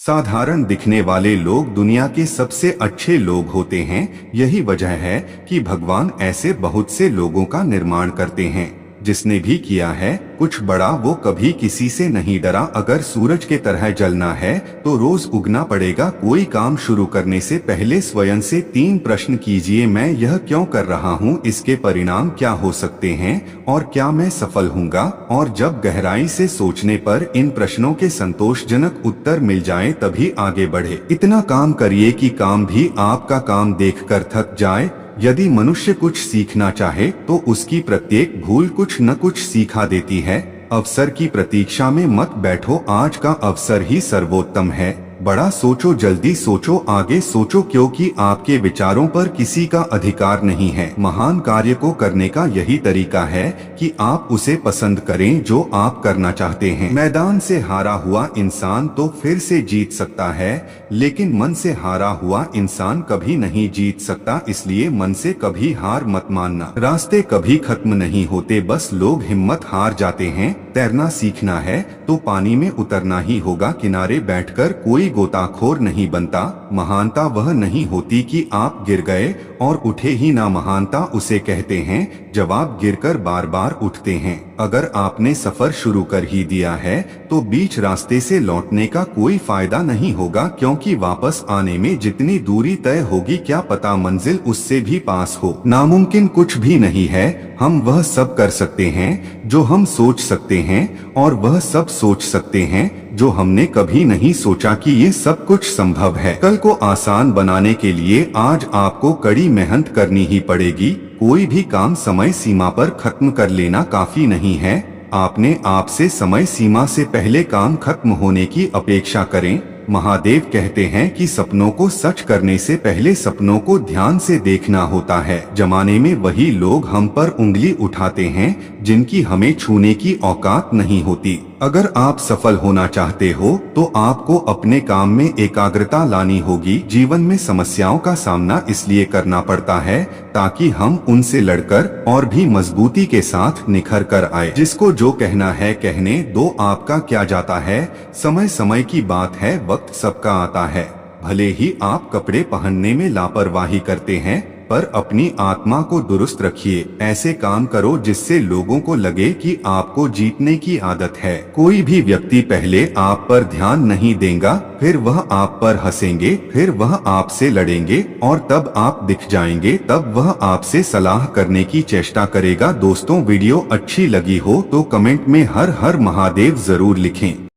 साधारण दिखने वाले लोग दुनिया के सबसे अच्छे लोग होते हैं। यही वजह है कि भगवान ऐसे बहुत से लोगों का निर्माण करते हैं। जिसने भी किया है कुछ बड़ा वो कभी किसी से नहीं डरा। अगर सूरज के तरह जलना है तो रोज उगना पड़ेगा। कोई काम शुरू करने से पहले स्वयं से 3 प्रश्न कीजिए, मैं यह क्यों कर रहा हूँ, इसके परिणाम क्या हो सकते हैं और क्या मैं सफल होऊंगा। और जब गहराई से सोचने पर इन प्रश्नों के संतोषजनक उत्तर मिल जाए तभी आगे बढ़े। इतना काम करिए कि काम भी आपका काम देखकर थक जाए। यदि मनुष्य कुछ सीखना चाहे तो उसकी प्रत्येक भूल कुछ न कुछ सिखा देती है। अवसर की प्रतीक्षा में मत बैठो, आज का अवसर ही सर्वोत्तम है। बड़ा सोचो, जल्दी सोचो, आगे सोचो, क्योंकि आपके विचारों पर किसी का अधिकार नहीं है। महान कार्य को करने का यही तरीका है कि आप उसे पसंद करें जो आप करना चाहते हैं। मैदान से हारा हुआ इंसान तो फिर से जीत सकता है, लेकिन मन से हारा हुआ इंसान कभी नहीं जीत सकता। इसलिए मन से कभी हार मत मानना। रास्ते कभी खत्म नहीं होते, बस लोग हिम्मत हार जाते हैं। तैरना सीखना है तो पानी में उतरना ही होगा। किनारे बैठकर कोई गोताखोर नहीं बनता। महानता वह नहीं होती कि आप गिर गए और उठे ही ना, महानता उसे कहते हैं जब आप गिरकर बार बार उठते हैं। अगर आपने सफर शुरू कर ही दिया है तो बीच रास्ते से लौटने का कोई फायदा नहीं होगा, क्योंकि वापस आने में जितनी दूरी तय होगी क्या पता मंजिल उससे भी पास हो। नामुमकिन कुछ भी नहीं है। हम वह सब कर सकते हैं जो हम सोच सकते हैं, और वह सब सोच सकते हैं जो हमने कभी नहीं सोचा कि ये सब कुछ संभव है। कल को आसान बनाने के लिए आज आपको कड़ी मेहनत करनी ही पड़ेगी। कोई भी काम समय सीमा पर खत्म कर लेना काफी नहीं है। आपने आपसे समय सीमा से पहले काम खत्म होने की अपेक्षा करें। महादेव कहते हैं कि सपनों को सच करने से पहले सपनों को ध्यान से देखना होता है। जमाने में वही लोग हम पर उंगली उठाते हैं जिनकी हमें छूने की औकात नहीं होती। अगर आप सफल होना चाहते हो तो आपको अपने काम में एकाग्रता लानी होगी। जीवन में समस्याओं का सामना इसलिए करना पड़ता है ताकि हम उनसे लड़कर और भी मजबूती के साथ निखर कर आए। जिसको जो कहना है कहने दो, आपका क्या जाता है। समय समय की बात है, वक्त सबका आता है। भले ही आप कपड़े पहनने में लापरवाही करते हैं, पर अपनी आत्मा को दुरुस्त रखिए। ऐसे काम करो जिससे लोगों को लगे कि आपको जीतने की आदत है। कोई भी व्यक्ति पहले आप पर ध्यान नहीं देगा, फिर वह आप पर हंसेंगे, फिर वह आपसे लड़ेंगे, और तब आप दिख जाएंगे। तब वह आपसे सलाह करने की चेष्टा करेगा। दोस्तों, वीडियो अच्छी लगी हो तो कमेंट में हर हर महादेव जरूर लिखें।